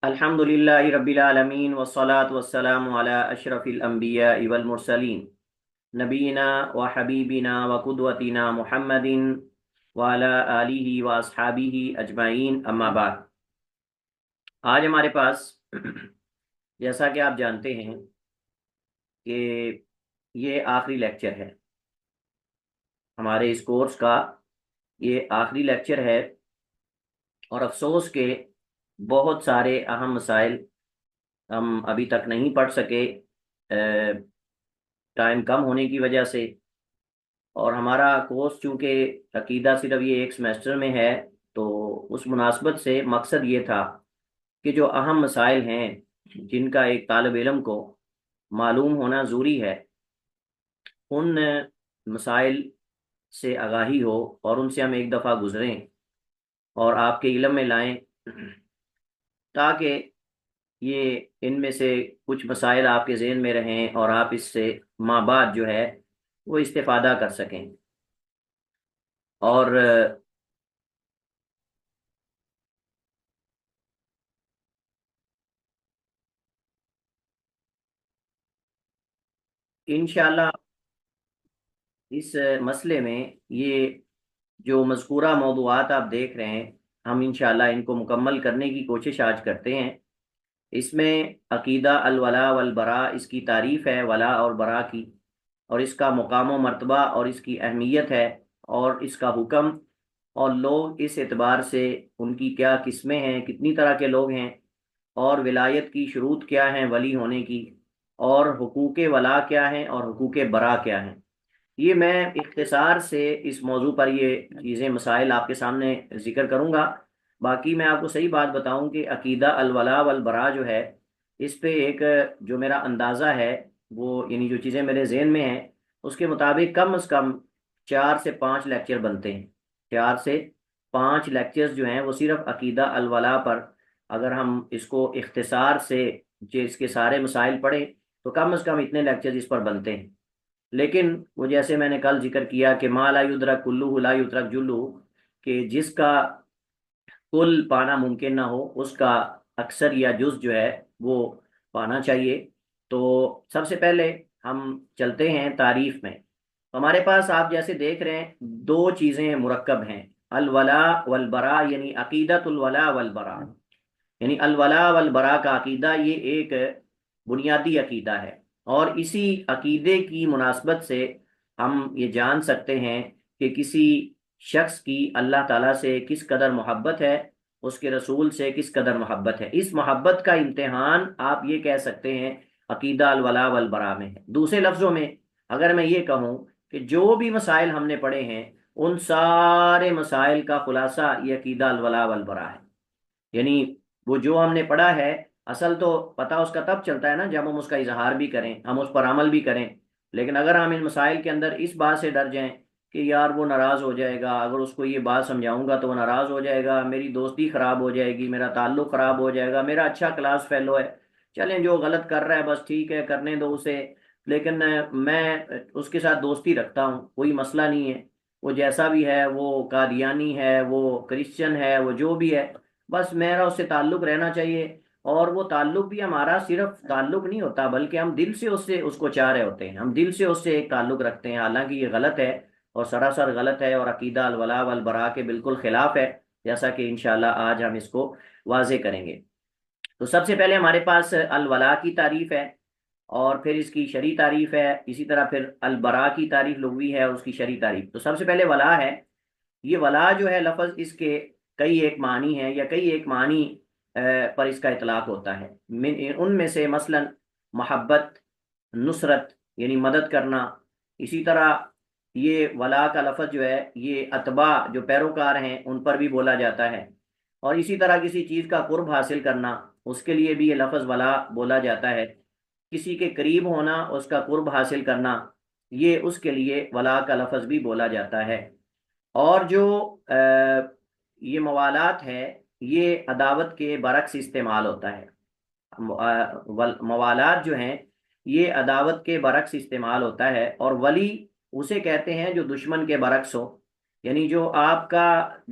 الحمدللہ رب العالمین والصلاة والسلام علی اشرف الانبیاء والمرسلین نبینا و حبیبنا و قدوتنا محمد وعلی آلہ و اصحابہ اجمعین اما بعد۔ آج ہمارے پاس جیسا کہ آپ جانتے ہیں کہ یہ آخری لیکچر ہے ہمارے اس کورس کا، یہ آخری لیکچر ہے اور افسوس کہ بہت سارے اہم مسائل ہم ابھی تک نہیں پڑھ سکے ٹائم کم ہونے کی وجہ سے، اور ہمارا کورس چونکہ عقیدہ صرف یہ ایک سمیسٹر میں ہے تو اس مناسبت سے مقصد یہ تھا کہ جو اہم مسائل ہیں جن کا ایک طالب علم کو معلوم ہونا ضروری ہے، ان مسائل سے آگاہی ہو اور ان سے ہم ایک دفعہ گزریں اور آپ کے علم میں لائیں، تاکہ یہ ان میں سے کچھ مسائل آپ کے ذہن میں رہیں اور آپ اس سے ماں بعد جو ہے وہ استفادہ کر سکیں۔ اور انشاءاللہ اس مسئلے میں یہ جو مذکورہ موضوعات آپ دیکھ رہے ہیں، ہم انشاءاللہ ان کو مکمل کرنے کی کوشش آج کرتے ہیں۔ اس میں عقیدہ الولاء والبراء، اس کی تعریف ہے ولاء اور براء کی، اور اس کا مقام و مرتبہ اور اس کی اہمیت ہے اور اس کا حکم، اور لوگ اس اعتبار سے ان کی کیا قسمیں ہیں، کتنی طرح کے لوگ ہیں، اور ولایت کی شروط کیا ہیں ولی ہونے کی، اور حقوق ولا کیا ہیں اور حقوق برا کیا ہیں۔ یہ میں اختصار سے اس موضوع پر یہ چیزیں مسائل آپ کے سامنے ذکر کروں گا۔ باقی میں آپ کو صحیح بات بتاؤں کہ عقیدہ الولاء والبراء جو ہے، اس پہ ایک جو میرا اندازہ ہے وہ، یعنی جو چیزیں میرے ذہن میں ہیں اس کے مطابق کم از کم 4 سے 5 لیکچر بنتے ہیں۔ 4 سے 5 لیکچرز جو ہیں وہ صرف عقیدہ الولاء پر، اگر ہم اس کو اختصار سے اس کے سارے مسائل پڑھیں تو کم از کم اتنے لیکچرز اس پر بنتے ہیں۔ لیکن وہ جیسے میں نے کل ذکر کیا کہ ما لا یدرک کلہ لا یترک جلہ، کہ جس کا کل پانا ممکن نہ ہو اس کا اکثر یا جز جو ہے وہ پانا چاہیے۔ تو سب سے پہلے ہم چلتے ہیں تعریف میں۔ ہمارے پاس آپ جیسے دیکھ رہے ہیں 2 چیزیں مرکب ہیں، الولاء والبراء، یعنی عقیدت الولاء والبراء، یعنی الولاء والبراء کا عقیدہ یہ ایک بنیادی عقیدہ ہے، اور اسی عقیدے کی مناسبت سے ہم یہ جان سکتے ہیں کہ کسی شخص کی اللہ تعالیٰ سے کس قدر محبت ہے، اس کے رسول سے کس قدر محبت ہے۔ اس محبت کا امتحان آپ یہ کہہ سکتے ہیں عقیدہ الولاء والبراء میں ہے۔ دوسرے لفظوں میں اگر میں یہ کہوں کہ جو بھی مسائل ہم نے پڑھے ہیں ان سارے مسائل کا خلاصہ یہ عقیدہ الولاء والبراء ہے۔ یعنی وہ جو ہم نے پڑھا ہے، اصل تو پتہ اس کا تب چلتا ہے نا جب ہم اس کا اظہار بھی کریں، ہم اس پر عمل بھی کریں۔ لیکن اگر ہم ان مسائل کے اندر اس بات سے ڈر جائیں کہ یار وہ ناراض ہو جائے گا، اگر اس کو یہ بات سمجھاؤں گا تو وہ ناراض ہو جائے گا، میری دوستی خراب ہو جائے گی، میرا تعلق خراب ہو جائے گا، میرا اچھا کلاس فیلو ہے، چلیں جو غلط کر رہا ہے بس ٹھیک ہے کرنے دو اسے، لیکن میں اس کے ساتھ دوستی رکھتا ہوں، کوئی مسئلہ نہیں ہے، وہ جیسا بھی ہے، وہ قادیانی ہے، وہ کرسچن ہے، وہ جو بھی ہے، بس میرا اس سے تعلق رہنا چاہیے۔ اور وہ تعلق بھی ہمارا صرف تعلق نہیں ہوتا بلکہ ہم دل سے اس کو چاہ رہے ہوتے ہیں، ہم دل سے اس سے ایک تعلق رکھتے ہیں، حالانکہ یہ غلط ہے اور سراسر غلط ہے اور عقیدہ الولاء والبراء کے بالکل خلاف ہے، جیسا کہ انشاءاللہ آج ہم اس کو واضح کریں گے۔ تو سب سے پہلے ہمارے پاس الولاء کی تعریف ہے، اور پھر اس کی شرعی تعریف ہے، اسی طرح پھر البراء کی تعریف لغوی ہے اور اس کی شرعی تعریف۔ تو سب سے پہلے ولاء ہے۔ یہ ولاء جو ہے لفظ، اس کے کئی ایک معنی ہیں یا کئی ایک معنی پر اس کا اطلاق ہوتا ہے۔ ان میں سے مثلا محبت، نصرت یعنی مدد کرنا، اسی طرح یہ ولاء کا لفظ جو ہے یہ اتباع جو پیروکار ہیں ان پر بھی بولا جاتا ہے، اور اسی طرح کسی چیز کا قرب حاصل کرنا اس کے لیے بھی یہ لفظ ولاء بولا جاتا ہے، کسی کے قریب ہونا، اس کا قرب حاصل کرنا، یہ اس کے لیے ولاء کا لفظ بھی بولا جاتا ہے۔ اور جو یہ موالات ہے یہ عداوت کے برعکس استعمال ہوتا ہے۔ موالات جو ہیں یہ عداوت کے برعکس استعمال ہوتا ہے، اور ولی اسے کہتے ہیں جو دشمن کے برعکس ہو، یعنی جو آپ کا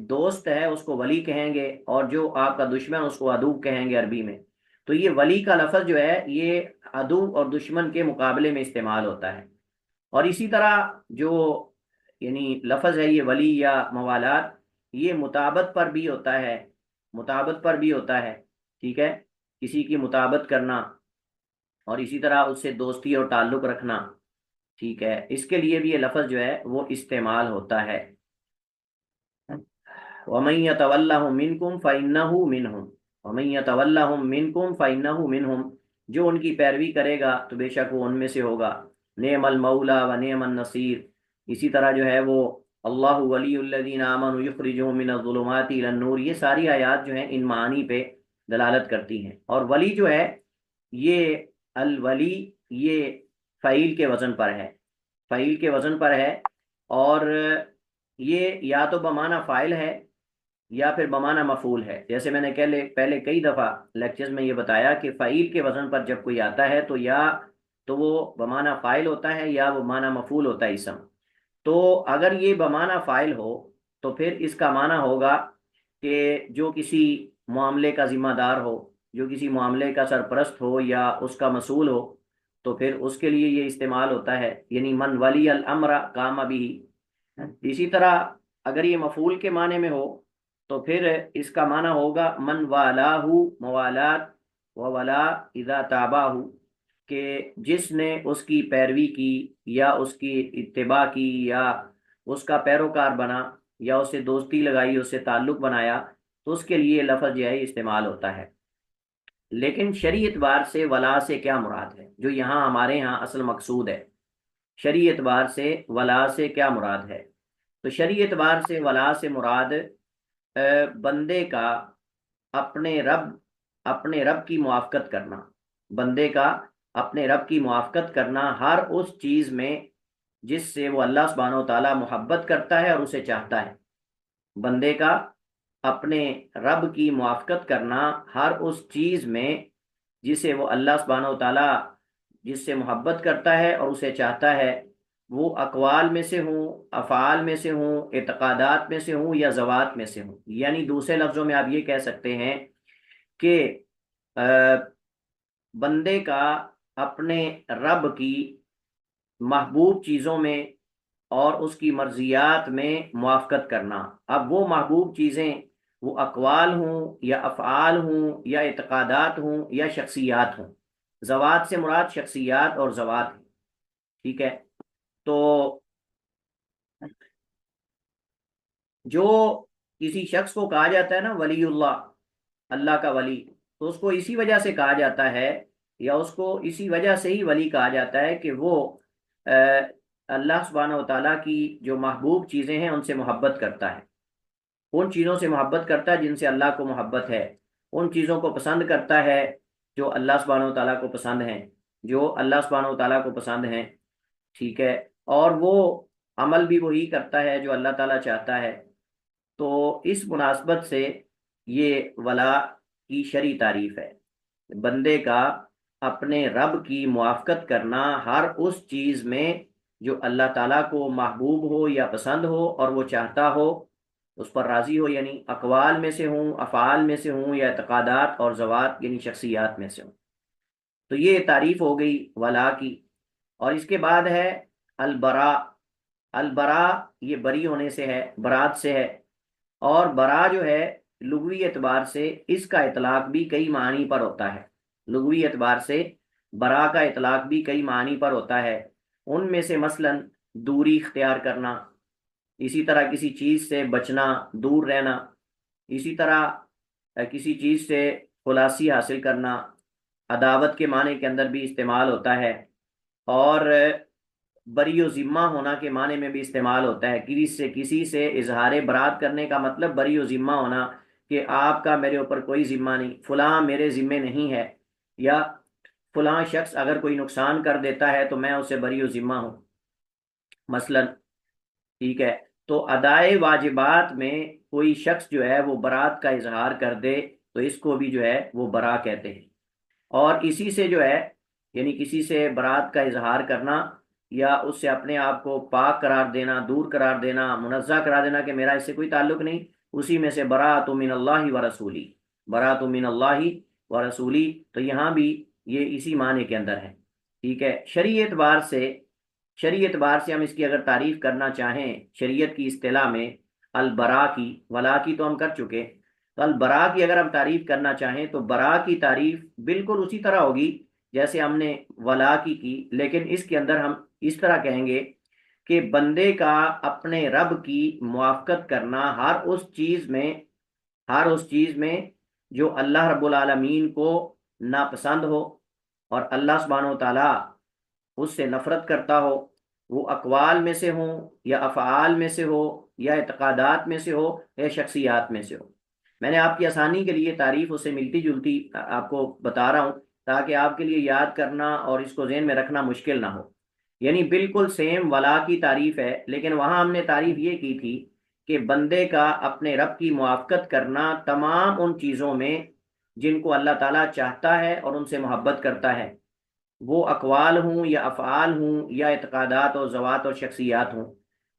دوست ہے اس کو ولی کہیں گے، اور جو آپ کا دشمن اس کو عدو کہیں گے عربی میں۔ تو یہ ولی کا لفظ جو ہے یہ عدو اور دشمن کے مقابلے میں استعمال ہوتا ہے۔ اور اسی طرح جو یعنی لفظ ہے یہ ولی یا موالات، یہ مطابت پر بھی ہوتا ہے، مطابت پر بھی ہوتا ہے، ٹھیک ہے، کسی کی مطابت کرنا اور اسی طرح اس سے دوستی اور تعلق رکھنا، ٹھیک ہے، اس کے لیے بھی یہ لفظ جو ہے وہ استعمال ہوتا ہے۔ وَمَن يَتَوَلَّهُم مِّنكُمْ فَإِنَّهُ مِنْهُمْ وَمَن يَتَوَلَّهُم مِّنكُمْ فَإِنَّهُ مِنْهُمْ، جو ان کی پیروی کرے گا تو بے شک وہ ان میں سے ہوگا۔ نعم المولا و نعم النصیر، اسی طرح جو ہے وہ اللہ ولی الذین آمنوا یخرجہم من الظلمات الی النور، یہ ساری آیات جو ہیں ان معانی پہ دلالت کرتی ہیں۔ اور ولی جو ہے یہ الولی، یہ فعیل کے وزن پر ہے، فعیل کے وزن پر ہے، اور یہ یا تو بمعنی فاعل ہے یا پھر بمعنی مفعول ہے۔ جیسے میں نے پہلے کئی دفعہ لیکچرز میں یہ بتایا کہ فعیل کے وزن پر جب کوئی آتا ہے تو یا تو وہ بمعنی فاعل ہوتا ہے یا وہ معنی مفعول ہوتا ہے اسم۔ تو اگر یہ بمعنی فاعل ہو تو پھر اس کا معنی ہوگا کہ جو کسی معاملے کا ذمہ دار ہو، جو کسی معاملے کا سرپرست ہو یا اس کا مسئول ہو، تو پھر اس کے لیے یہ استعمال ہوتا ہے، یعنی من ولی الامر قام بھی۔ اسی طرح اگر یہ مفعول کے معنی میں ہو تو پھر اس کا معنی ہوگا من والاہ موالات و ولا اذا تابعہ، کہ جس نے اس کی پیروی کی یا اس کی اتباع کی یا اس کا پیروکار بنا یا اس سے دوستی لگائی، اس سے تعلق بنایا، تو اس کے لیے لفظ جو ہے استعمال ہوتا ہے۔ لیکن شرعی اعتبار سے ولا سے کیا مراد ہے، جو یہاں ہمارے ہاں اصل مقصود ہے، شرعی اعتبار سے ولا سے کیا مراد ہے؟ تو شرعی اعتبار سے ولا سے مراد بندے کا اپنے رب کی موافقت کرنا، بندے کا اپنے رب کی موافقت کرنا ہر اس چیز میں جس سے وہ اللہ سبحانہ و تعالیٰ محبت کرتا ہے اور اسے چاہتا ہے۔ بندے کا اپنے رب کی موافقت کرنا ہر اس چیز میں جسے وہ اللہ سبحانہ و تعالیٰ جس سے محبت کرتا ہے اور اسے چاہتا ہے، وہ اقوال میں سے ہوں، افعال میں سے ہوں، اعتقادات میں سے ہوں یا ذوات میں سے ہوں۔ یعنی دوسرے لفظوں میں آپ یہ کہہ سکتے ہیں کہ بندے کا اپنے رب کی محبوب چیزوں میں اور اس کی مرضیات میں موافقت کرنا۔ اب وہ محبوب چیزیں وہ اقوال ہوں یا افعال ہوں یا اعتقادات ہوں یا شخصیات ہوں۔ ذوات سے مراد شخصیات اور ذوات ہیں، ٹھیک ہے۔ تو جو کسی شخص کو کہا جاتا ہے نا ولی اللہ، اللہ کا ولی، تو اس کو اسی وجہ سے کہا جاتا ہے یا اس کو اسی وجہ سے ہی ولی کہا جاتا ہے کہ وہ اللہ سبحانہ و تعالیٰ کی جو محبوب چیزیں ہیں ان سے محبت کرتا ہے، ان چیزوں سے محبت کرتا ہے جن سے اللہ کو محبت ہے، ان چیزوں کو پسند کرتا ہے جو اللہ سبحانہ و تعالیٰ کو پسند ہیں، جو اللہ سبحانہ و تعالیٰ کو پسند ہیں، ٹھیک ہے، اور وہ عمل بھی وہی کرتا ہے جو اللہ تعالیٰ چاہتا ہے۔ تو اس مناسبت سے یہ ولا کی شرعی تعریف ہے، بندے کا اپنے رب کی موافقت کرنا ہر اس چیز میں جو اللہ تعالیٰ کو محبوب ہو یا پسند ہو اور وہ چاہتا ہو، اس پر راضی ہو، یعنی اقوال میں سے ہوں، افعال میں سے ہوں یا اعتقادات اور ذوات یعنی شخصیات میں سے ہوں۔ تو یہ تعریف ہو گئی ولا کی۔ اور اس کے بعد ہے البرا۔ البرا یہ بری ہونے سے ہے، برات سے ہے، اور برا جو ہے لغوی اعتبار سے اس کا اطلاق بھی کئی معنی پر ہوتا ہے، لغوی اعتبار سے برا کا اطلاق بھی کئی معنی پر ہوتا ہے۔ ان میں سے مثلا دوری اختیار کرنا، اسی طرح کسی چیز سے بچنا، دور رہنا، اسی طرح کسی چیز سے خلاصی حاصل کرنا، عداوت کے معنی کے اندر بھی استعمال ہوتا ہے، اور بری و ذمہ ہونا کے معنی میں بھی استعمال ہوتا ہے۔ کسی سے اظہار برات کرنے کا مطلب بری و ذمہ ہونا، کہ آپ کا میرے اوپر کوئی ذمہ نہیں، فلاں میرے ذمے نہیں ہے، یا فلاں شخص اگر کوئی نقصان کر دیتا ہے تو میں اسے بری و ذمہ ہوں مثلا، ٹھیک ہے۔ تو ادائے واجبات میں کوئی شخص جو ہے وہ برات کا اظہار کر دے تو اس کو بھی جو ہے وہ برا کہتے ہیں۔ اور اسی سے جو ہے یعنی کسی سے برات کا اظہار کرنا یا اس سے اپنے آپ کو پاک قرار دینا، دور قرار دینا، منزہ قرار دینا کہ میرا اس سے کوئی تعلق نہیں، اسی میں سے براۃ من اللہ و رسولی، براۃ من اللہ و رسولی، تو یہاں بھی یہ اسی معنی کے اندر ہے، ٹھیک ہے۔ شریعت بار سے ہم اس کی اگر تعریف کرنا چاہیں شریعت کی اصطلاح میں، البراء کی، ولا کی تو ہم کر چکے، تو البراء کی اگر ہم تعریف کرنا چاہیں تو براء کی تعریف بالکل اسی طرح ہوگی جیسے ہم نے ولا کی، لیکن اس کے اندر ہم اس طرح کہیں گے کہ بندے کا اپنے رب کی موافقت کرنا ہر اس چیز میں جو اللہ رب العالمین کو ناپسند ہو اور اللہ سبحانہ و تعالیٰ اس سے نفرت کرتا ہو، وہ اقوال میں سے ہوں یا افعال میں سے ہو یا اعتقادات میں سے ہو یا شخصیات میں سے ہو۔ میں نے آپ کی آسانی کے لیے تعریف اسے ملتی جلتی آپ کو بتا رہا ہوں تاکہ آپ کے لیے یاد کرنا اور اس کو ذہن میں رکھنا مشکل نہ ہو۔ یعنی بالکل سیم ولا کی تعریف ہے، لیکن وہاں ہم نے تعریف یہ کی تھی کہ بندے کا اپنے رب کی موافقت کرنا تمام ان چیزوں میں جن کو اللہ تعالیٰ چاہتا ہے اور ان سے محبت کرتا ہے، وہ اقوال ہوں یا افعال ہوں یا اعتقادات اور ذوات اور شخصیات ہوں۔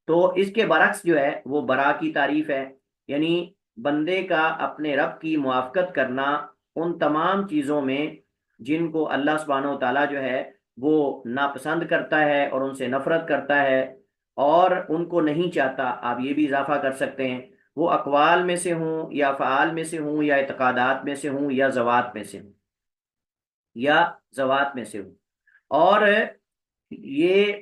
تو اس کے برعکس جو ہے وہ برا کی تعریف ہے، یعنی بندے کا اپنے رب کی موافقت کرنا ان تمام چیزوں میں جن کو اللہ سبحانہ و تعالیٰ جو ہے وہ ناپسند کرتا ہے اور ان سے نفرت کرتا ہے اور ان کو نہیں چاہتا، آپ یہ بھی اضافہ کر سکتے ہیں، وہ اقوال میں سے ہوں یا افعال میں سے ہوں یا اعتقادات میں سے ہوں یا ذوات میں سے ہوں۔ اور یہ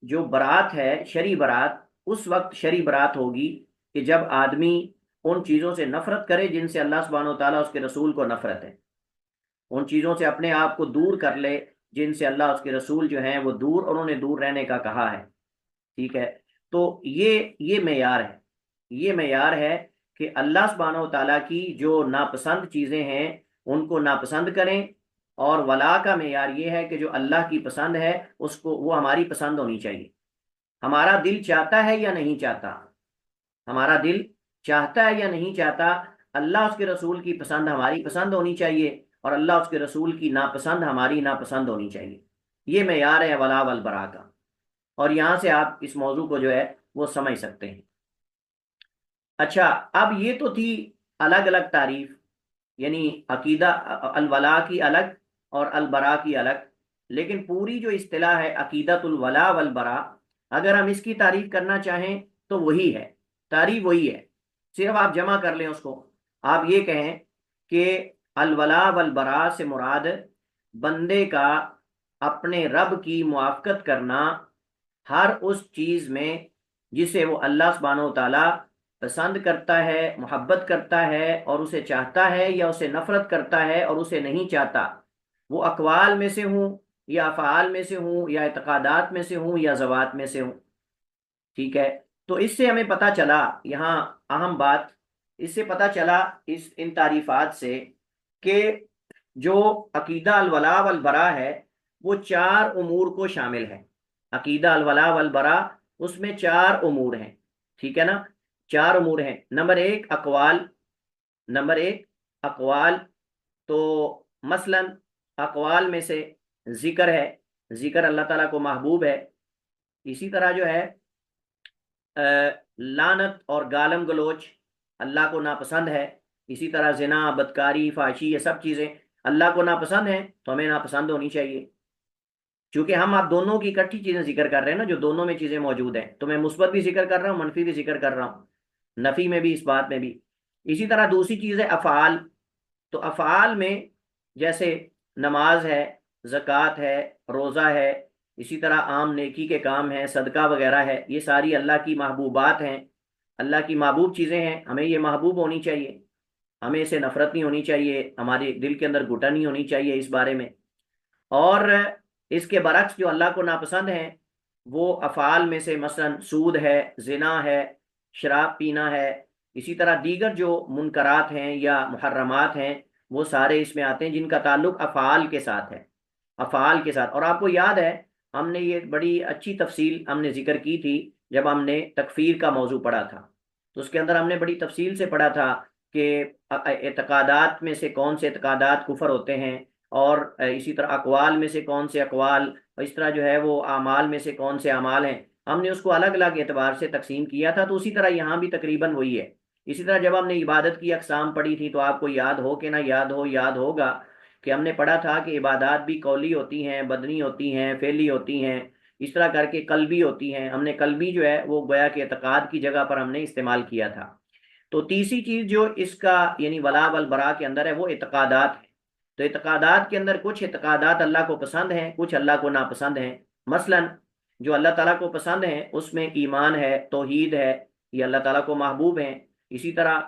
جو برات ہے شرعی برات، اس وقت شرعی برات ہوگی کہ جب آدمی ان چیزوں سے نفرت کرے جن سے اللہ سبحانہ و تعالیٰ اس کے رسول کو نفرت ہے، ان چیزوں سے اپنے آپ کو دور کر لے جن سے اللہ اس کے رسول جو ہیں وہ دور اور انہیں دور رہنے کا کہا ہے، ٹھیک ہے۔ تو یہ معیار ہے، یہ معیار ہے کہ اللہ سبحانہ و تعالیٰ کی جو ناپسند چیزیں ہیں ان کو ناپسند کریں، اور ولا کا معیار یہ ہے کہ جو اللہ کی پسند ہے اس کو وہ ہماری پسند ہونی چاہیے۔ ہمارا دل چاہتا ہے یا نہیں چاہتا، ہمارا دل چاہتا ہے یا نہیں چاہتا، اللہ اس کے رسول کی پسند ہماری پسند ہونی چاہیے اور اللہ اس کے رسول کی ناپسند ہماری ناپسند ہونی چاہیے۔ یہ معیار ہے ولا والبرا کا، اور یہاں سے آپ اس موضوع کو جو ہے وہ سمجھ سکتے ہیں۔ اچھا، اب یہ تو تھی الگ الگ تعریف، یعنی عقیدہ الولا کی الگ اور البرا کی الگ، لیکن پوری جو اصطلاح ہے عقیدت الولا والبرا، اگر ہم اس کی تعریف کرنا چاہیں تو وہی ہے، تعریف وہی ہے، صرف آپ جمع کر لیں اس کو، آپ یہ کہیں کہ الولا والبرا سے مراد بندے کا اپنے رب کی موافقت کرنا ہر اس چیز میں جسے وہ اللہ سبحانہ و تعالیٰ پسند کرتا ہے، محبت کرتا ہے اور اسے چاہتا ہے، یا اسے نفرت کرتا ہے اور اسے نہیں چاہتا، وہ اقوال میں سے ہوں یا افعال میں سے ہوں یا اعتقادات میں سے ہوں یا ذوات میں سے ہوں، ٹھیک ہے۔ تو اس سے ہمیں پتہ چلا، یہاں اہم بات اس سے پتہ چلا ان تعریفات سے کہ جو عقیدہ الولا والبرا ہے وہ چار امور کو شامل ہے۔ عقیدہ الولا والبرا اس میں چار امور ہیں، ٹھیک ہے نا، چار امور ہیں۔ نمبر ایک اقوال، تو مثلا اقوال میں سے ذکر ہے، ذکر اللہ تعالیٰ کو محبوب ہے، اسی طرح جو ہے لعنت اور گالم گلوچ اللہ کو ناپسند ہے، اسی طرح زنا، بدکاری، فحاشی، یہ سب چیزیں اللہ کو ناپسند ہیں تو ہمیں ناپسند ہونی چاہیے، چونکہ ہم آپ دونوں کی اکٹھی چیزیں ذکر کر رہے ہیں نا، جو دونوں میں چیزیں موجود ہیں، تو میں مثبت بھی ذکر کر رہا ہوں، منفی بھی ذکر کر رہا ہوں، نفی میں بھی، اس بات میں بھی۔ اسی طرح دوسری چیز ہے افعال، تو افعال میں جیسے نماز ہے، زکوٰۃ ہے، روزہ ہے، اسی طرح عام نیکی کے کام ہیں، صدقہ وغیرہ ہے، یہ ساری اللہ کی محبوبات ہیں، اللہ کی محبوب چیزیں ہیں، ہمیں یہ محبوب ہونی چاہیے، ہمیں اسے نفرت نہیں ہونی چاہیے، ہمارے دل کے اندر گھٹن نہیں ہونی چاہیے اس بارے میں۔ اور اس کے برعکس جو اللہ کو ناپسند ہیں وہ افعال میں سے مثلا سود ہے، زنا ہے، شراب پینا ہے، اسی طرح دیگر جو منکرات ہیں یا محرمات ہیں وہ سارے اس میں آتے ہیں جن کا تعلق افعال کے ساتھ ہے، افعال کے ساتھ۔ اور آپ کو یاد ہے ہم نے یہ بڑی اچھی تفصیل ہم نے ذکر کی تھی جب ہم نے تکفیر کا موضوع پڑھا تھا، تو اس کے اندر ہم نے بڑی تفصیل سے پڑھا تھا کہ اعتقادات میں سے کون سے اعتقادات کفر ہوتے ہیں اور اسی طرح اقوال میں سے کون سے اقوال، اور اس طرح جو ہے وہ اعمال میں سے کون سے اعمال ہیں، ہم نے اس کو الگ الگ اعتبار سے تقسیم کیا تھا۔ تو اسی طرح یہاں بھی تقریباً وہی ہے۔ اسی طرح جب ہم نے عبادت کی اقسام پڑھی تھی تو آپ کو یاد ہو کہ نہ یاد ہو، یاد ہوگا کہ ہم نے پڑھا تھا کہ عبادات بھی قولی ہوتی ہیں، بدنی ہوتی ہیں، فعلی ہوتی ہیں، اس طرح کر کے قلبی ہوتی ہیں۔ ہم نے قلبی جو ہے وہ گویا کہ اعتقاد کی جگہ پر ہم نے استعمال کیا تھا۔ تو تیسری چیز جو اس کا یعنی ولا والبرا کے اندر ہے وہ اعتقادات ہے۔ تو اعتقادات کے اندر کچھ اعتقادات اللہ کو پسند ہیں، کچھ اللہ کو ناپسند ہیں۔ مثلا جو اللہ تعالیٰ کو پسند ہیں اس میں ایمان ہے، توحید ہے، یہ اللہ تعالیٰ کو محبوب ہیں۔ اسی طرح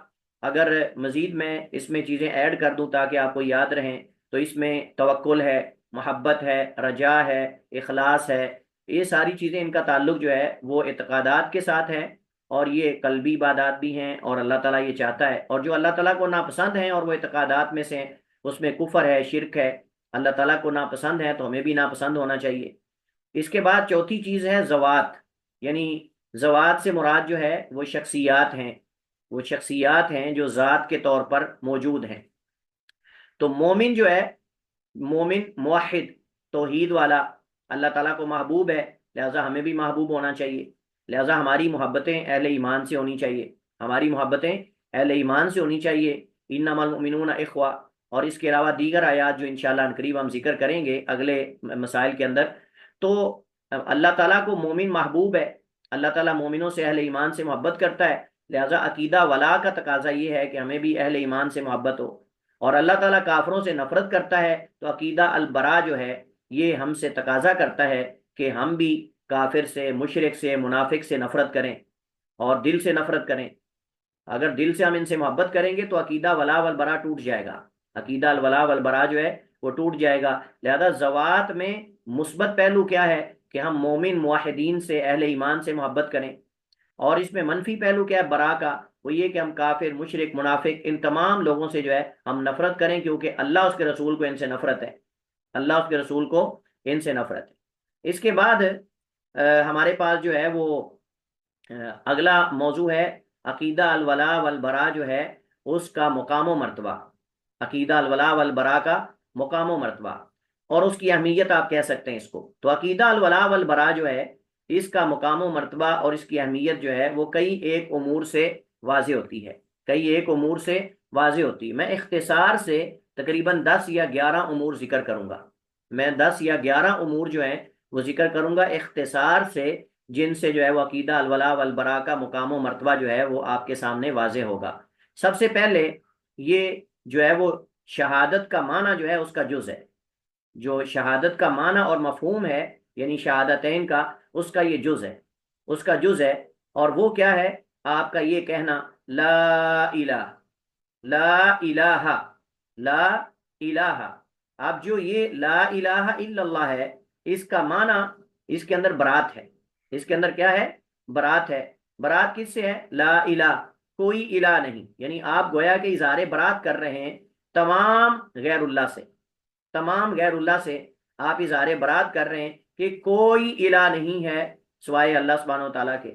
اگر مزید میں اس میں چیزیں ایڈ کر دوں تاکہ آپ کو یاد رہیں، تو اس میں توکل ہے، محبت ہے، رجا ہے، اخلاص ہے، یہ ساری چیزیں ان کا تعلق جو ہے وہ اعتقادات کے ساتھ ہے، اور یہ قلبی عبادات بھی ہیں، اور اللہ تعالیٰ یہ چاہتا ہے۔ اور جو اللہ تعالیٰ کو ناپسند ہیں اور وہ اعتقادات میں سے ہیں، اس میں کفر ہے، شرک ہے۔ اللہ تعالیٰ کو ناپسند ہے تو ہمیں بھی ناپسند ہونا چاہیے۔ اس کے بعد چوتھی چیز ہے زوات، یعنی زوات سے مراد جو ہے وہ شخصیات ہیں، وہ شخصیات ہیں جو ذات کے طور پر موجود ہیں۔ تو مومن جو ہے، مومن موحد توحید والا اللہ تعالیٰ کو محبوب ہے، لہٰذا ہمیں بھی محبوب ہونا چاہیے، لہٰذا ہماری محبتیں اہل ایمان سے ہونی چاہیے، ہماری محبتیں اہل ایمان سے ہونی چاہیے۔ انما المؤمنون اخوہ، اور اس کے علاوہ دیگر آیات جو انشاءاللہ عنقریب ہم ذکر کریں گے اگلے مسائل کے اندر۔ تو اللہ تعالیٰ کو مومن محبوب ہے، اللہ تعالیٰ مومنوں سے اہل ایمان سے محبت کرتا ہے، لہٰذا عقیدہ ولا کا تقاضا یہ ہے کہ ہمیں بھی اہل ایمان سے محبت ہو۔ اور اللہ تعالیٰ کافروں سے نفرت کرتا ہے، تو عقیدہ البرا جو ہے یہ ہم سے تقاضا کرتا ہے کہ ہم بھی کافر سے، مشرک سے، منافق سے نفرت کریں، اور دل سے نفرت کریں۔ اگر دل سے ہم ان سے محبت کریں گے تو عقیدہ ولا والبرا ٹوٹ جائے گا، عقیدہ الولا والبرا جو ہے وہ ٹوٹ جائے گا۔ لہذا زوات میں مثبت پہلو کیا ہے کہ ہم مومن موحدین سے، اہل ایمان سے محبت کریں، اور اس میں منفی پہلو کیا ہے برا کا، وہ یہ کہ ہم کافر، مشرک، منافق ان تمام لوگوں سے جو ہے ہم نفرت کریں، کیونکہ اللہ اس کے رسول کو ان سے نفرت ہے، اللہ اس کے رسول کو ان سے نفرت ہے۔ اس کے بعد ہمارے پاس جو ہے وہ اگلا موضوع ہے عقیدہ الولا والبرا جو ہے اس کا مقام و مرتبہ، عقیدہ الولا والبرا کا مقام و مرتبہ اور اس کی اہمیت آپ کہہ سکتے ہیں اس کو۔ تو عقیدہ الولا والبرا جو ہے اس کا مقام و مرتبہ اور اس کی اہمیت جو ہے وہ کئی ایک امور سے واضح ہوتی ہے، کئی ایک امور سے واضح ہوتی ہے۔ میں اختصار سے تقریباً 10 یا 11 امور ذکر کروں گا، میں 10 یا 11 امور جو ہیں وہ ذکر کروں گا اختصار سے، جن سے جو ہے وہ عقیدہ الولا والبرا کا مقام و مرتبہ جو ہے وہ آپ کے سامنے واضح ہوگا۔ سب سے پہلے یہ جو ہے وہ شہادت کا معنی جو ہے اس کا جز ہے، جو شہادت کا معنی اور مفہوم ہے یعنی شہادتین کا، اس کا یہ جز ہے، اس کا جز ہے۔ اور وہ کیا ہے؟ آپ کا یہ کہنا لا الہ، لا الہ، لا الہ۔ اب جو یہ لا الہ الا اللہ ہے، اس کا معنی اس کے اندر برات ہے، اس کے اندر کیا ہے؟ برات ہے۔ برات کس سے ہے؟ لا الہ، کوئی الہ نہیں، یعنی آپ گویا کہ اظہار برات کر رہے ہیں تمام غیر اللہ سے، تمام غیر اللہ سے آپ اظہار برات کر رہے ہیں کہ کوئی الہ نہیں ہے سوائے اللہ سبحانہ و تعالیٰ کے،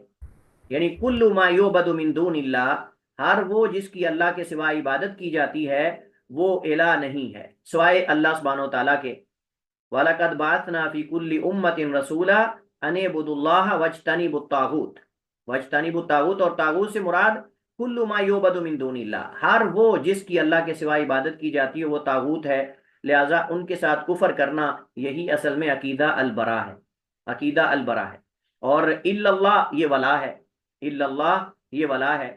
یعنی کل ما یعبد من دون اللہ، ہر وہ جس کی اللہ کے سوا عبادت کی جاتی ہے وہ الہ نہیں ہے سوائے اللہ سبحانہ و تعالیٰ کے۔ وَلَقَدْ بَعَثْنَا فِي كُلِّ أُمَّةٍ رَسُولًا أَنِ اعْبُدُوا اللَّهَ وَاجْتَنِبُوا الطَّاغُوتَ، وَاجْتَنِبُوا الطَّاغُوتَ، اور طاغوت سے مراد کل ما یعبد من دون اللہ، ہر وہ جس کی اللہ کے سوا عبادت کی جاتی ہے وہ طاغوت ہے، لہٰذا ان کے ساتھ کفر کرنا یہی اصل میں عقیدہ البرا ہے، عقیدہ البرا ہے۔ اور الا اللہ یہ ولا ہے، الا اللہ یہ ولا ہے۔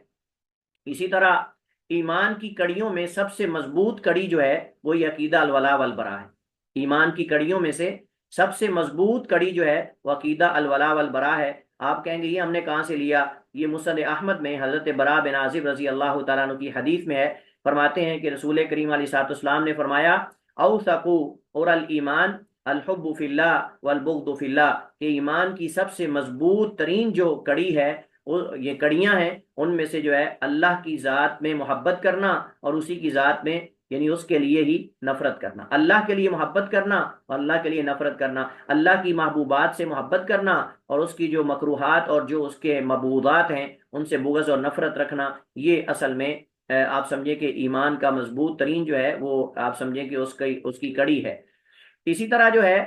اسی طرح ایمان کی کڑیوں میں سب سے مضبوط کڑی جو ہے وہ یہ عقیدہ الولا والبرا ہے، ایمان کی کڑیوں میں سے سب سے مضبوط کڑی جو ہے وہ عقیدہ الولا والبرا ہے۔ آپ کہیں گے یہ ہم نے کہاں سے لیا؟ یہ مسند احمد میں حضرت برا بن عازب رضی اللہ تعالیٰ عنہ کی حدیث میں ہے، فرماتے ہیں کہ رسول کریم علیہ الصلوۃ والسلام نے فرمایا اوثقوا اور الایمان الحب فی اللہ والبغض فی اللہ، کہ ایمان کی سب سے مضبوط ترین جو کڑی ہے، یہ کڑیاں ہیں، ان میں سے جو ہے اللہ کی ذات میں محبت کرنا اور اسی کی ذات میں یعنی اس کے لیے ہی نفرت کرنا، اللہ کے لیے محبت کرنا اور اللہ کے لیے نفرت کرنا، اللہ کی محبوبات سے محبت کرنا اور اس کی جو مکروہات اور جو اس کے مبغوضات ہیں ان سے بغض اور نفرت رکھنا، یہ اصل میں آپ سمجھیں کہ ایمان کا مضبوط ترین جو ہے وہ آپ سمجھیں کہ اس کی کڑی ہے۔ اسی طرح جو ہے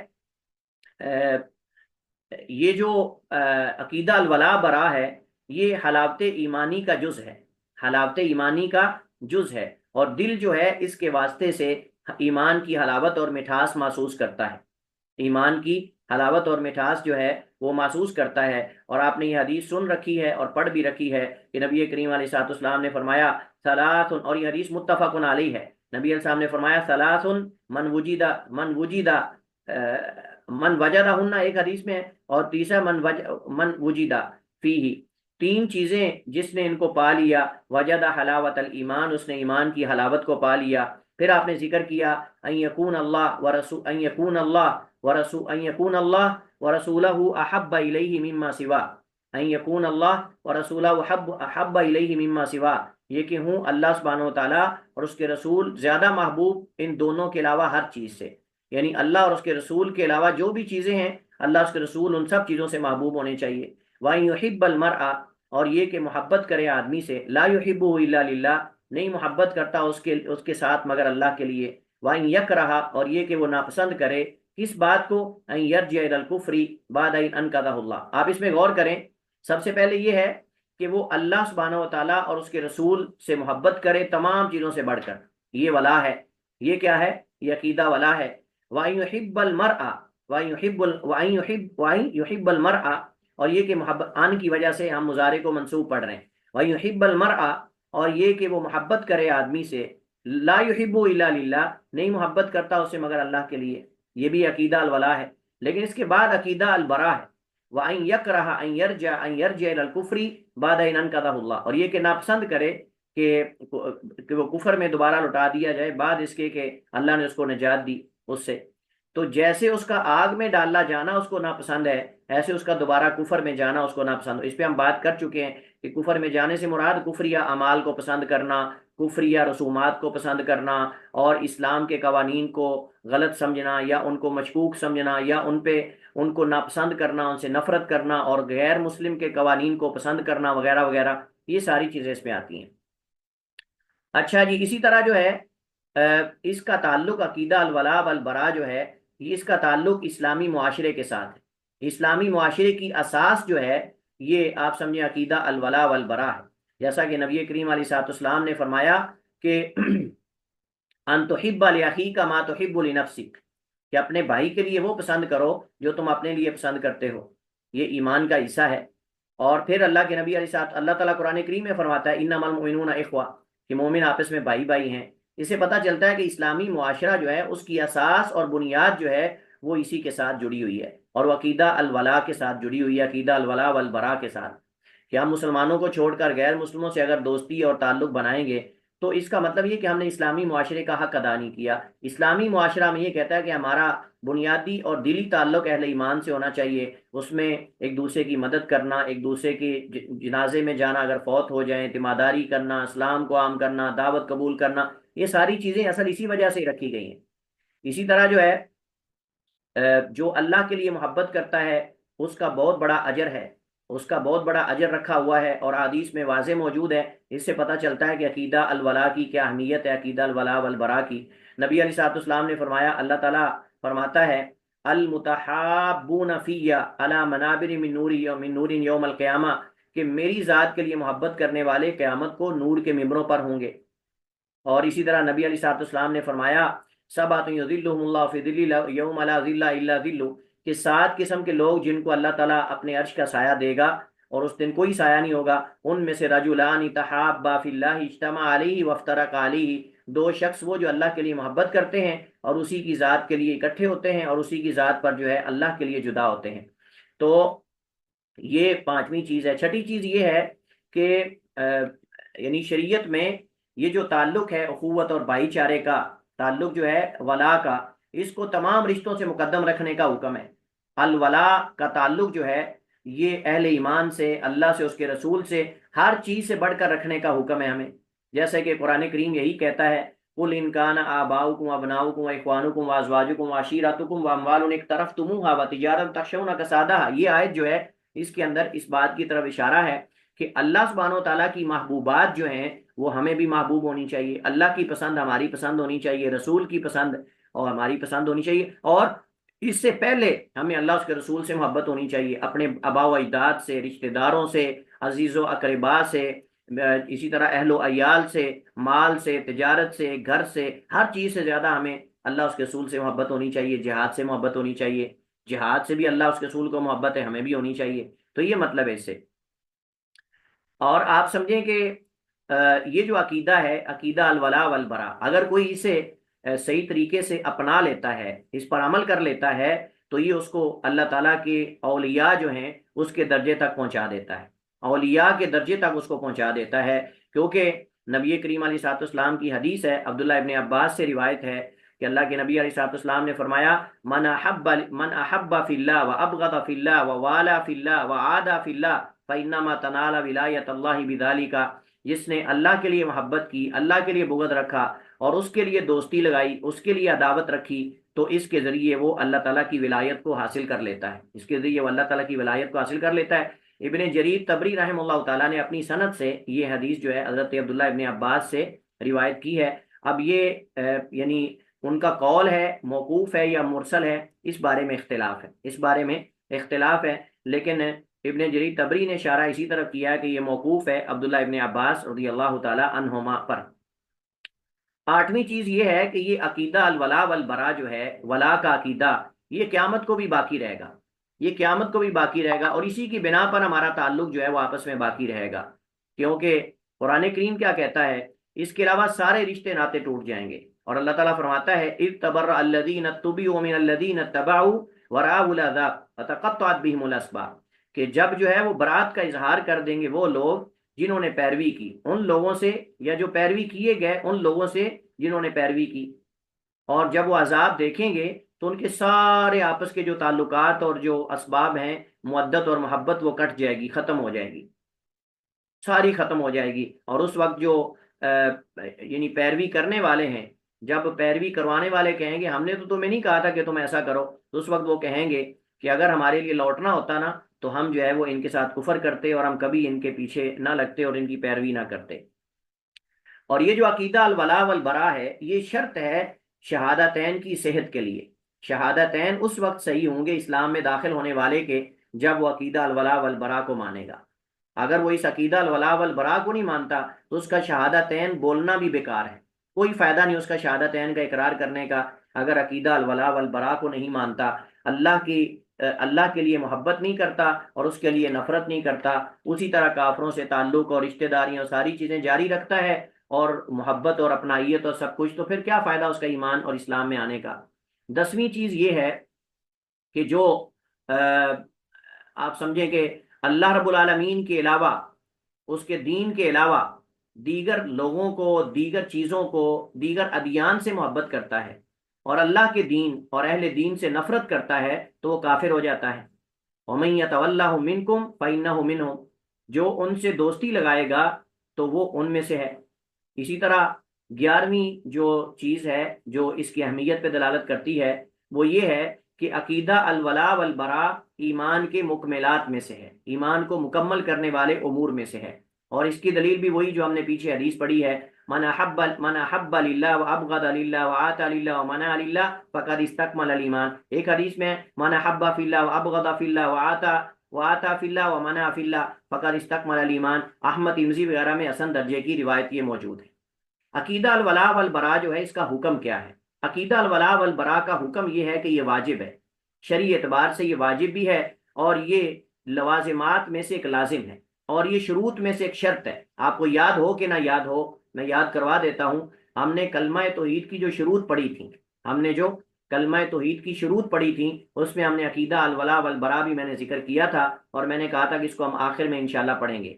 یہ جو عقیدہ الولاء برا ہے، یہ حلاوت ایمانی کا جز ہے، حلاوت ایمانی کا جز ہے، اور دل جو ہے اس کے واسطے سے ایمان کی حلاوت اور مٹھاس محسوس کرتا ہے، ایمان کی حلاوت اور مٹھاس جو ہے وہ محسوس کرتا ہے۔ اور آپ نے یہ حدیث سن رکھی ہے اور پڑھ بھی رکھی ہے کہ نبی کریم علیہ الصلوۃ والسلام نے فرمایا ثلاث، اور یہ حدیث متفق علیہ ہے، نبی علیہ السلام نے فرمایا ثلاث من وجدہن ایک حدیث میں ہے، اور تیسرا من وجدہ فیہ، تین چیزیں جس نے ان کو پا لیا، وجدہ حلاوت الایمان، اس نے ایمان کی حلاوت کو پا لیا۔ پھر آپ نے ذکر کیا ان یکون اللہ ورسولہ احب الیہ مما سوا، ان یکون اللہ ورسولہ احب الیہ مما سوا، یہ کہ ہوں اللہ سبحانہ وتعالیٰ اور اس کے رسول زیادہ محبوب ان دونوں کے علاوہ ہر چیز سے، یعنی اللہ اور اس کے رسول کے علاوہ جو بھی چیزیں ہیں اللہ اس کے رسول ان سب چیزوں سے محبوب ہونے چاہیے۔ وَأَن يُحِبَّ الْمَرْءَ، اور یہ کہ محبت کرے آدمی سے، لا يُحِبُّهُ إِلَّا لِلَّهِ، نہیں محبت کرتا اس کے ساتھ مگر اللہ کے لیے۔ وَأَن يَكْرَهَ، اور یہ کہ وہ ناپسند کرے کس بات کو، أَن يَرْجِعَ إِلَى الْكُفْرِ بَعْدَ إِذْ أَنْقَذَهُ اللَّهُ۔ آپ اس میں غور کریں، سب سے پہلے یہ ہے کہ وہ اللہ سبحانہ و تعالیٰ اور اس کے رسول سے محبت کرے تمام چیزوں سے بڑھ کر، یہ ولا ہے، یہ کیا ہے، یہ عقیدہ ولا ہے۔ وَأَن يُحِبَّ الْمَرْءَ وَأَن يُحِبَّ الْمَرْءَ، اور یہ کہ محبت آن کی وجہ سے ہم مضارع کو منصوب پڑھ رہے ہیں، وَأن يُحِبَّ الْمَرْءَ، اور یہ کہ وہ محبت کرے آدمی سے، لا يحب الا للہ، نہیں محبت کرتا اسے مگر اللہ کے لیے، یہ بھی عقیدہ الولا ہے۔ لیکن اس کے بعد عقیدہ البرا ہے، وَأن يَكْرَهَ أَن يَرْجِعَ إِلَى الْكُفْرِ بَعْدَ إِذْ أَنْقَذَهُ اللَّهُ، اور یہ کہ ناپسند کرے کہ وہ کفر میں دوبارہ لوٹا دیا جائے بعد اس کے کہ اللہ نے اس کو نجات دی اس سے۔ تو جیسے اس کا آگ میں ڈالا جانا اس کو ناپسند ہے، ایسے اس کا دوبارہ کفر میں جانا اس کو ناپسند ہے۔ اس پہ ہم بات کر چکے ہیں کہ کفر میں جانے سے مراد کفریہ اعمال کو پسند کرنا، کفریہ رسومات کو پسند کرنا، اور اسلام کے قوانین کو غلط سمجھنا یا ان کو مشکوک سمجھنا یا ان کو ناپسند کرنا، ان سے نفرت کرنا، اور غیر مسلم کے قوانین کو پسند کرنا وغیرہ وغیرہ، یہ ساری چیزیں اس میں آتی ہیں۔ اچھا جی، اسی طرح جو ہے اس کا تعلق عقیدہ الولاء والبراء جو ہے، یہ اس کا تعلق اسلامی معاشرے کے ساتھ ہے۔ اسلامی معاشرے کی اساس جو ہے یہ آپ سمجھیں عقیدہ الولاء والبراء ہے، جیسا کہ نبی کریم علیہ الصلوۃ والسلام نے فرمایا کہ ان تحب لاخیک ما تحب لنفسک، کہ اپنے بھائی کے لیے وہ پسند کرو جو تم اپنے لیے پسند کرتے ہو، یہ ایمان کا حصہ ہے۔ اور پھر اللہ کے نبی علیہ الصلوۃ، اللہ تعالیٰ قرآن کریم میں فرماتا ہے انما المؤمنون اخوہ، کہ مومن آپس میں بھائی بھائی ہیں۔ اس سے پتہ چلتا ہے کہ اسلامی معاشرہ جو ہے اس کی اساس اور بنیاد جو ہے وہ اسی کے ساتھ جڑی ہوئی ہے، اور وہ عقیدہ الولاء کے ساتھ جڑی ہوئی ہے، عقیدہ الولاء والبراء کے ساتھ، کہ ہم مسلمانوں کو چھوڑ کر غیر مسلموں سے اگر دوستی اور تعلق بنائیں گے تو اس کا مطلب یہ کہ ہم نے اسلامی معاشرے کا حق ادا نہیں کیا۔ اسلامی معاشرہ میں یہ کہتا ہے کہ ہمارا بنیادی اور دلی تعلق اہل ایمان سے ہونا چاہیے، اس میں ایک دوسرے کی مدد کرنا، ایک دوسرے کے جنازے میں جانا اگر فوت ہو جائیں، تیمارداری کرنا، اسلام کو عام کرنا، دعوت قبول کرنا، یہ ساری چیزیں اصل اسی وجہ سے رکھی گئی ہیں۔ اسی طرح جو ہے جو اللہ کے لیے محبت کرتا ہے اس کا بہت بڑا اجر ہے، اس کا بہت بڑا اجر رکھا ہوا ہے، اور حدیث میں واضح موجود ہے۔ اس سے پتہ چلتا ہے کہ عقیدہ الولاء کی کیا اہمیت ہے، عقیدہ الولاء والبراء کی۔ نبی علیہ الصلوۃ والسلام نے فرمایا، اللہ تعالیٰ فرماتا ہے المتحابون فی علی منابر من نور یوم القیامہ، کہ میری ذات کے لیے محبت کرنے والے قیامت کو نور کے ممبروں پر ہوں گے۔ اور اسی طرح نبی علیہ الصلوۃ والسلام نے فرمایا سبعۃ یظلھم اللہ فی ظلہ یوم لا ظل الا ظلہ، کہ 7 قسم کے لوگ جن کو اللہ تعالیٰ اپنے عرش کا سایہ دے گا اور اس دن کوئی سایہ نہیں ہوگا، ان میں سے رجلان تحابا فی اللہ اجتمع علیہ وافترقا علیہ، 2 شخص وہ جو اللہ کے لیے محبت کرتے ہیں اور اسی کی ذات کے لیے اکٹھے ہوتے ہیں اور اسی کی ذات پر جو ہے اللہ کے لیے جدا ہوتے ہیں۔ تو یہ 5ویں چیز ہے۔ چھٹی چیز یہ ہے کہ یعنی شریعت میں یہ جو تعلق ہے اخوت اور بھائی چارے کا تعلق جو ہے ولا کا، اس کو تمام رشتوں سے مقدم رکھنے کا حکم ہے۔ الولا کا تعلق جو ہے یہ اہل ایمان سے، اللہ سے، اس کے رسول سے، ہر چیز سے بڑھ کر رکھنے کا حکم ہے ہمیں، جیسے کہ قرآن کریم یہی کہتا ہے قل ان کان آباؤکم وابناؤکم واخوانکم وازواجکم وعشیرتکم واموال اقترفتموها وتجارۃ تخشون کسادها، یہ آیت جو ہے اس کے اندر اس بات کی طرف اشارہ ہے کہ اللہ سبحانہ و تعالیٰ کی محبوبات جو ہیں وہ ہمیں بھی محبوب ہونی چاہیے، اللہ کی پسند ہماری پسند ہونی چاہیے، رسول کی پسند اور ہماری پسند ہونی چاہیے، اور اس سے پہلے ہمیں اللہ اس کے رسول سے محبت ہونی چاہیے، اپنے آبا و اجداد سے، رشتہ داروں سے، عزیز و اقربا سے، اسی طرح اہل و عیال سے، مال سے، تجارت سے، گھر سے، ہر چیز سے زیادہ ہمیں اللہ اس کے رسول سے محبت ہونی چاہیے، جہاد سے محبت ہونی چاہیے، جہاد سے بھی اللہ اس کے رسول کو محبت ہے، ہمیں بھی ہونی چاہیے۔ تو یہ مطلب ہے اس سے۔ اور آپ سمجھیں کہ یہ جو عقیدہ ہے، عقیدہ الولاء والبراء، اگر کوئی اسے صحیح طریقے سے اپنا لیتا ہے، اس پر عمل کر لیتا ہے، تو یہ اس کو اللہ تعالیٰ کے اولیاء جو ہیں اس کے درجے تک پہنچا دیتا ہے، اولیاء کے درجے تک اس کو پہنچا دیتا ہے، کیونکہ نبی کریم علیہ الصلوۃ والسلام کی حدیث ہے، عبداللہ ابن عباس سے روایت ہے کہ اللہ کے نبی علیہ الصلوۃ والسلام نے فرمایا، من احب فی اللہ وابغض فی اللہ ووالا فی اللہ وعادى فی اللہ فإنما تنال ولایت اللہ بذلک، جس نے اللہ کے لیے محبت کی، اللہ کے لیے بغض رکھا، اور اس کے لیے دوستی لگائی، اس کے لیے عداوت رکھی، تو اس کے ذریعے وہ اللہ تعالیٰ کی ولایت کو حاصل کر لیتا ہے، اس کے ذریعے وہ اللہ تعالیٰ کی ولایت کو حاصل کر لیتا ہے۔ ابن جریر تبری رحمہ اللہ تعالیٰ نے اپنی سند سے یہ حدیث جو ہے حضرت عبداللہ ابن عباس سے روایت کی ہے۔ اب یہ یعنی ان کا قول ہے، موقوف ہے یا مرسل ہے، اس بارے میں اختلاف ہے، اس بارے میں اختلاف ہے، لیکن ابن جریر تبری نے اشارہ اسی طرف کیا کہ یہ موقوف ہے عبداللہ ابن عباس رضی اللہ تعالی عنہما پر۔ آٹھویں چیز یہ ہے کہ یہ عقیدہ الولاء والبراء جو ہے، ولا کا عقیدہ، یہ قیامت کو بھی باقی رہے گا، یہ قیامت کو بھی باقی رہے گا، اور اسی کی بنا پر ہمارا تعلق جو ہے وہ آپس میں باقی رہے گا، کیونکہ قرآن کریم کیا کہتا ہے، اس کے علاوہ سارے رشتے ناطے ٹوٹ جائیں گے، اور اللہ تعالیٰ فرماتا ہے اذ تبرأ الذین اتبعوا من الذین اتبعوا ورأوا العذاب وتقطعت بهم الاسباب، کہ جب جو ہے وہ برات کا اظہار کر دیں گے وہ لوگ جنہوں نے پیروی کی، ان لوگوں سے، یا جو پیروی کیے گئے ان لوگوں سے جنہوں نے پیروی کی، اور جب وہ عذاب دیکھیں گے تو ان کے سارے آپس کے جو تعلقات اور جو اسباب ہیں، مودت اور محبت، وہ کٹ جائے گی، ختم ہو جائے گی، ساری ختم ہو جائے گی، اور اس وقت جو یعنی پیروی کرنے والے ہیں، جب پیروی کروانے والے کہیں گے ہم نے تو تمہیں نہیں کہا تھا کہ تم ایسا کرو، تو اس وقت وہ کہیں گے کہ اگر ہمارے لیے لوٹنا ہوتا نا تو ہم جو ہے وہ ان کے ساتھ کفر کرتے، اور ہم کبھی ان کے پیچھے نہ لگتے اور ان کی پیروی نہ کرتے۔ اور یہ جو عقیدہ الولاء والبراء ہے، یہ شرط ہے شہادتین کی صحت کے لیے۔ شہادتین اس وقت صحیح ہوں گے اسلام میں داخل ہونے والے کے جب وہ عقیدہ الولاء والبراء کو مانے گا۔ اگر وہ اس عقیدہ الولاء والبراء کو نہیں مانتا تو اس کا شہادتین بولنا بھی بیکار ہے، کوئی فائدہ نہیں اس کا شہادتین کا اقرار کرنے کا، اگر عقیدہ الولاء والبراء کو نہیں مانتا، اللہ کے لیے محبت نہیں کرتا اور اس کے لیے نفرت نہیں کرتا، اسی طرح کافروں سے تعلق اور رشتہ داریاں ساری چیزیں جاری رکھتا ہے، اور محبت اور اپنائیت اور سب کچھ، تو پھر کیا فائدہ اس کا ایمان اور اسلام میں آنے کا۔ 10ویں چیز یہ ہے کہ جو آپ سمجھیں کہ اللہ رب العالمین کے علاوہ، اس کے دین کے علاوہ دیگر لوگوں کو، دیگر چیزوں کو، دیگر ادیان سے محبت کرتا ہے، اور اللہ کے دین اور اہل دین سے نفرت کرتا ہے، تو وہ کافر ہو جاتا ہے۔ وَمَن يَتَوَلَّهُم مِّنكُمْ فَإِنَّهُ مِنْهُمْ، جو ان سے دوستی لگائے گا تو وہ ان میں سے ہے۔ اسی طرح 11ویں جو چیز ہے جو اس کی اہمیت پہ دلالت کرتی ہے وہ یہ ہے کہ عقیدہ الولاء والبراء ایمان کے مکملات میں سے ہے، ایمان کو مکمل کرنے والے امور میں سے ہے، اور اس کی دلیل بھی وہی جو ہم نے پیچھے حدیث پڑھی ہے، من احب للہ وابغض للہ وآتى للہ ومنع للہ فقد استکمل الایمان۔ ایک حدیث میں من احب فی اللہ وابغض فی اللہ وآتى فی اللہ ومنع فی اللہ فقد استکمل الایمان۔ احمد ترمذی وغیرہ میں حسن درجے کی روایت یہ موجود ہے۔ عقیدہ الولاء والبراء جو ہے اس کا حکم کیا ہے؟ عقیدہ الولاء والبراء کا حکم یہ ہے کہ یہ واجب ہے، شرعی اعتبار سے یہ واجب بھی ہے، اور یہ لوازمات میں سے ایک لازم ہے، اور یہ شروط میں سے ایک شرط ہے۔ آپ کو یاد ہو کہ نہ یاد ہو، میں یاد کروا دیتا ہوں۔ ہم نے کلمہ توحید کی جو شروط پڑھی تھی، ہم نے جو کلمہ توحید کی شروط پڑھی تھی، اس میں ہم نے عقیدہ الولاء والبراء بھی میں نے ذکر کیا تھا، اور میں نے کہا تھا کہ اس کو ہم آخر میں انشاءاللہ پڑھیں گے۔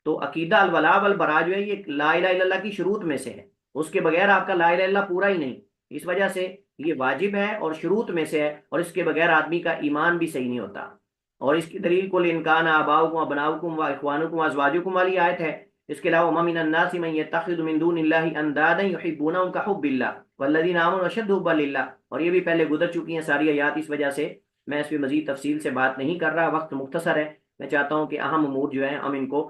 تو عقیدہ الولاء والبراء جو ہے یہ لا الہ الا اللہ کی شروط میں سے ہے، اس کے بغیر آپ کا لا الہ الا اللہ پورا ہی نہیں، اس وجہ سے یہ واجب ہے اور شروط میں سے ہے، اور اس کے بغیر آدمی کا ایمان بھی صحیح نہیں ہوتا۔ اور اس کی دلیل قل ان کان آباؤکم وابناؤکم واخوانکم وازواجکم والی آیت ہے۔ اس کے علاوہ ومن الناس من يتخذ من دون اللہ اندادا یحبونهم کحب اللہ والذین آمنوا اشد حبا للہ، اور یہ بھی پہلے گزر چکی ہیں ساری آیات، اس وجہ سے میں اس پہ مزید تفصیل سے بات نہیں کر رہا، وقت مختصر ہے، میں چاہتا ہوں کہ اہم امور جو ہیں ہم ان کو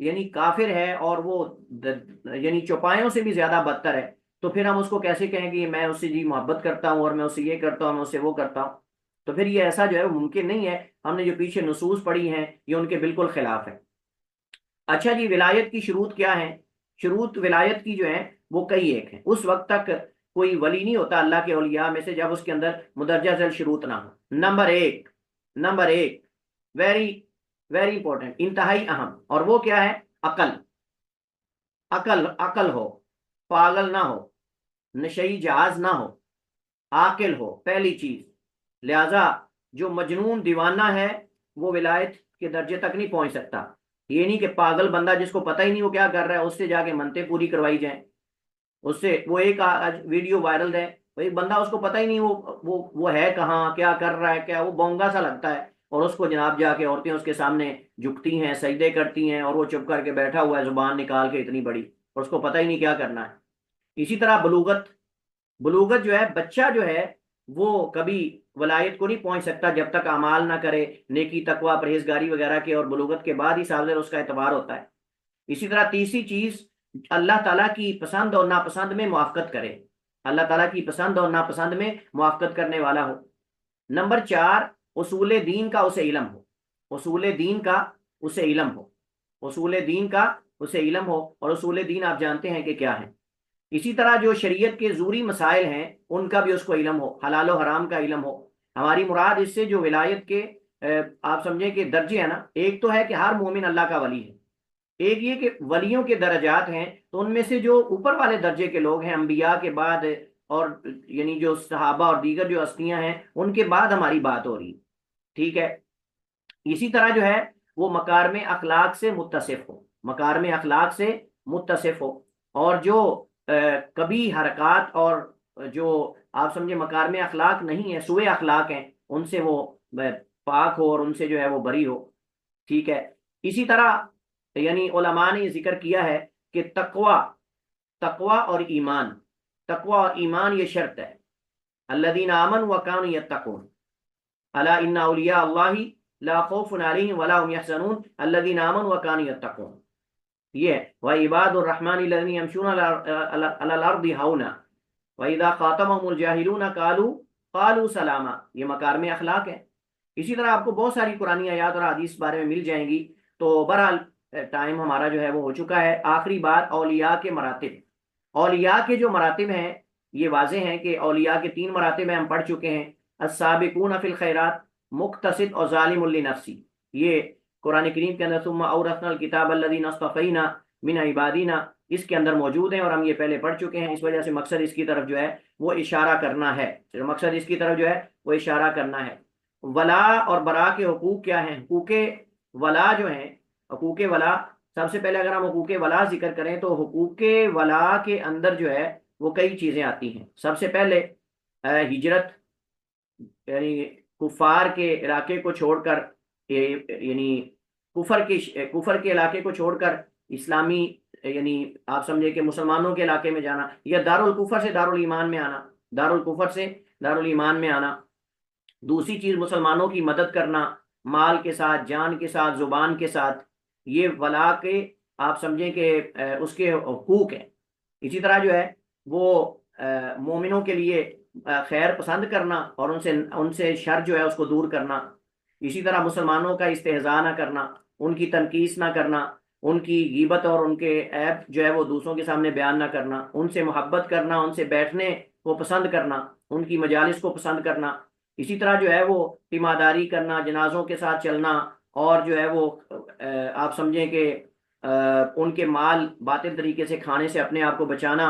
یعنی کافر ہے اور وہ یعنی چوپایوں سے بھی زیادہ بدتر ہے، تو پھر ہم اس کو کیسے کہیں کہ میں اس سے جی محبت کرتا ہوں اور میں اس سے یہ کرتا ہوں، میں اس سے وہ کرتا ہوں؟ تو پھر یہ ایسا جو ہے وہ ممکن نہیں ہے۔ ہم نے جو پیچھے نصوص پڑھی ہیں یہ ان کے بالکل خلاف ہے۔ اچھا جی، ولایت کی شروط کیا ہیں؟ شروط ولایت کی جو ہیں وہ کئی ایک ہیں۔ اس وقت تک کوئی ولی نہیں ہوتا اللہ کے اولیاء میں سے جب اس کے اندر مدرجہ ذیل شروط نہ ہو۔ نمبر ایک ویری ویری امپورٹنٹ، انتہائی اہم، اور وہ کیا ہے؟ عقل۔ عقل ہو، پاگل نہ ہو، نشئی جہاز نہ ہو، عاقل ہو، پہلی چیز۔ لہذا جو مجنون دیوانہ ہے وہ ولایت کے درجے تک نہیں پہنچ سکتا۔ یہ نہیں کہ پاگل بندہ جس کو پتہ ہی نہیں وہ کیا کر رہا ہے اس سے جا کے منتیں پوری کروائی جائیں۔ اس سے وہ ایک آج ویڈیو وائرل ہے، وہ ایک بندہ اس کو پتہ ہی نہیں وہ ہے کہاں، کیا کر رہا ہے، کیا وہ بونگا سا لگتا ہے، اور اس کو جناب جا کے عورتیں اس کے سامنے جھکتی ہیں، سجدے کرتی ہیں، اور وہ چپ کر کے بیٹھا ہوا ہے زبان نکال کے اتنی بڑی، اور اس کو پتہ ہی نہیں کیا کرنا ہے۔ اسی طرح بلوغت، بلوغت جو ہے، بچہ جو ہے وہ کبھی ولایت کو نہیں پہنچ سکتا جب تک اعمال نہ کرے نیکی تقوی پرہیزگاری وغیرہ کے، اور بلوغت کے بعد ہی صاحب اس کا اعتبار ہوتا ہے۔ اسی طرح تیسری چیز، اللہ تعالیٰ کی پسند اور ناپسند میں موافقت کرے، اللہ تعالیٰ کی پسند اور ناپسند میں موافقت کرنے والا ہو۔ نمبر 4، اصول دین کا اسے علم ہو، اصول دین کا اسے علم ہو، اصول دین کا اسے علم ہو، اور اصول دین آپ جانتے ہیں کہ کیا ہے۔ اسی طرح جو شریعت کے ضروری مسائل ہیں ان کا بھی اس کو علم ہو، حلال و حرام کا علم ہو۔ ہماری مراد اس سے جو ولایت کے آپ سمجھیں کہ درجے ہیں نا، ایک تو ہے کہ ہر مومن اللہ کا ولی ہے، ایک یہ کہ ولیوں کے درجات ہیں، تو ان میں سے جو اوپر والے درجے کے لوگ ہیں انبیاء کے بعد، اور یعنی جو صحابہ اور دیگر جو ہستیاں ہیں ان کے بعد ہماری بات ہو رہی، ٹھیک ہے۔ اسی طرح جو ہے وہ مکارم اخلاق سے متصف ہو، مکارم اخلاق سے متصف ہو، اور جو کبھی حرکات اور جو آپ سمجھے مکارم اخلاق نہیں ہے، سوء اخلاق ہیں، ان سے وہ پاک ہو اور ان سے جو ہے وہ بری ہو، ٹھیک ہے۔ اسی طرح یعنی علماء نے ذکر کیا ہے کہ تقوی اور ایمان، تقوی اور ایمان یہ شرط ہے۔ الذین آمنوا وکانوا یتقون، الا ان اولیاء اللہ لا خوف علیہم ولا هم یحزنون الذین آمنوا وکانوا یتقون، یہ ہے وعباد الرحمن الذین یمشون علی الارض ہونا واذا خاطبهم الجاہلون قالوا سلاما، یہ مکارم اخلاق ہے۔ اسی طرح آپ کو بہت ساری قرآنی آیات اور حدیث بارے میں مل جائیں گی۔ تو بہرحال ٹائم ہمارا جو ہے وہ ہو چکا ہے۔ آخری بات، اولیاء کے مراتب۔ اولیاء کے جو مراتب ہیں یہ واضح ہیں کہ اولیاء کے 3 مراتب ہیں، ہم پڑھ چکے ہیں، السابقون فی الخیرات، مقتصد اور ظالم لنفسی، یہ قرآن کریم کے اندر ثم اورثنا الکتاب الذین اصطفینا من عبادنا اس کے اندر موجود ہیں، اور ہم یہ پہلے پڑھ چکے ہیں۔ اس وجہ سے مقصد اس کی طرف جو ہے وہ اشارہ کرنا ہے، مقصد اس کی طرف جو ہے وہ اشارہ کرنا ہے۔ ولا اور برا کے حقوق کیا ہیں؟ حقوق ولا جو ہیں، حقوق ولا، سب سے پہلے اگر ہم حقوق ولا ذکر کریں تو حقوق ولا کے اندر جو ہے وہ کئی چیزیں آتی ہیں۔ سب سے پہلے ہجرت، یعنی کفار کے علاقے کو چھوڑ کر، یعنی کفر کے علاقے کو چھوڑ کر اسلامی، یعنی آپ سمجھے کہ مسلمانوں کے علاقے میں جانا، یا دارالکفر سے دارالایمان میں آنا، دارالکفر سے دارالایمان میں آنا۔ دوسری چیز، مسلمانوں کی مدد کرنا، مال کے ساتھ، جان کے ساتھ، زبان کے ساتھ، یہ ولا کے آپ سمجھیں کہ اس کے حقوق ہیں۔ اسی طرح جو ہے وہ مومنوں کے لیے خیر پسند کرنا اور ان سے شر جو ہے اس کو دور کرنا۔ اسی طرح مسلمانوں کا استہزاء نہ کرنا، ان کی تنقیص نہ کرنا، ان کی غیبت اور ان کے عیب جو ہے وہ دوسروں کے سامنے بیان نہ کرنا، ان سے محبت کرنا، ان سے بیٹھنے کو پسند کرنا، ان کی مجالس کو پسند کرنا۔ اسی طرح جو ہے وہ تیمارداری کرنا، جنازوں کے ساتھ چلنا، اور جو ہے وہ آپ سمجھیں کہ ان کے مال باطل طریقے سے کھانے سے اپنے آپ کو بچانا،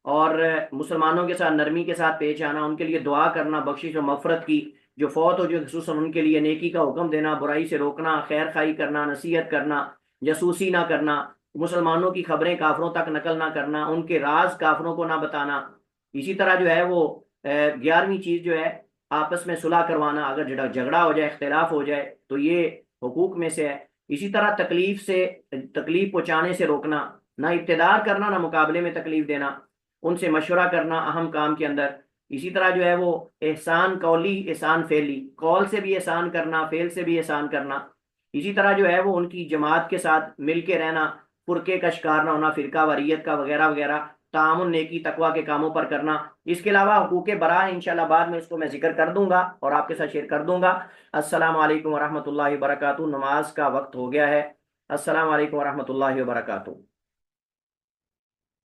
اور مسلمانوں کے ساتھ نرمی کے ساتھ پیش آنا، ان کے لیے دعا کرنا بخشش و مغفرت کی، جو فوت ہو جو خصوصاً ان کے لیے نیکی کا حکم دینا، برائی سے روکنا، خیر خائی کرنا، نصیحت کرنا، جاسوسی نہ کرنا، مسلمانوں کی خبریں کافروں تک نقل نہ کرنا، ان کے راز کافروں کو نہ بتانا۔ اسی طرح جو ہے وہ 11ویں چیز جو ہے آپس میں صلح کروانا، اگر جھگڑا ہو جائے، اختلاف ہو جائے تو یہ حقوق میں سے ہے۔ اسی طرح تکلیف پہنچانے سے روکنا، نہ ابتدار کرنا نہ مقابلے میں تکلیف دینا، ان سے مشورہ کرنا اہم کام کے اندر۔ اسی طرح جو ہے وہ احسان قولی، احسان فعلی، قول سے بھی احسان کرنا، فعل سے بھی احسان کرنا۔ اسی طرح جو ہے وہ ان کی جماعت کے ساتھ مل کے رہنا، فرقے کا شکار نہ ہونا، فرقہ واریت کا وغیرہ وغیرہ، تعاون نیکی تقوی کے کاموں پر کرنا۔ اس کے علاوہ حقوق براہ انشاءاللہ بعد میں اس کو میں ذکر کر دوں گا اور آپ کے ساتھ شیئر کر دوں گا۔ السلام علیکم ورحمۃ اللہ وبرکاتہ۔ نماز کا وقت ہو گیا ہے۔ السلام علیکم ورحمۃ اللہ وبرکاتہ۔